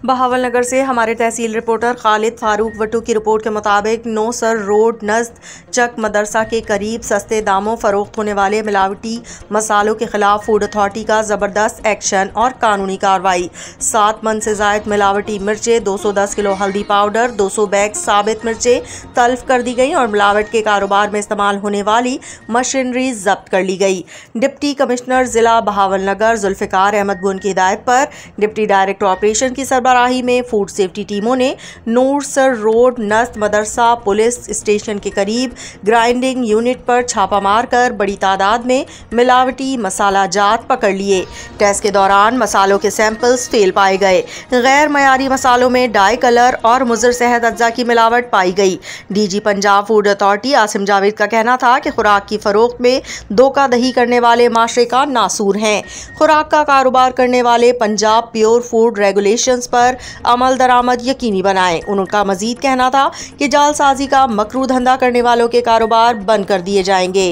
बहावलनगर से हमारे तहसील रिपोर्टर खालिद फारूक वट्टू की रिपोर्ट के मुताबिक नौसर रोड नज़द चक मदरसा के करीब सस्ते दामों फरोख्त होने वाले मिलावटी मसालों के खिलाफ फूड अथॉरिटी का ज़बरदस्त एक्शन और कानूनी कार्रवाई। 7 मन से ज़ायद मिलावटी मिर्चें, 210 किलो हल्दी पाउडर, 200 बैग साबित मिर्चें तल्फ कर दी गई और मिलावट के कारोबार में इस्तेमाल होने वाली मशीनरी जब्त कर ली गई। डिप्टी कमिश्नर जिला बहावलनगर जुल्फ़िकार अहमद बुन की हिदायत पर डिप्टी डायरेक्टर ऑपरेशन की राही में फूड सेफ्टी टीमों ने नूरसर रोड नज़द मदरसा पुलिस स्टेशन के करीब ग्राइंडिंग यूनिट पर छापा मारकर बड़ी तादाद में मिलावटी मसाला जात पकड़ लिए। टेस्ट के दौरान मसालों के सैंपल्स फेल पाए गए। गैर मयारी मसालों में डाई कलर और मुज़र सेहत अज्जा की मिलावट पाई गई। DG Punjab food authority Asim Javed का कहना था कि खुराक की फरोख्त में धोखाधड़ी करने वाले माशरे का नासूर हैं। खुराक का कारोबार करने वाले पंजाब प्योर फूड रेगुलेशंस पर अमल दरामद यकीनी बनाएं। उनका मजीद कहना था कि जालसाजी का मकरू धंधा करने वालों के कारोबार बंद कर दिए जाएंगे।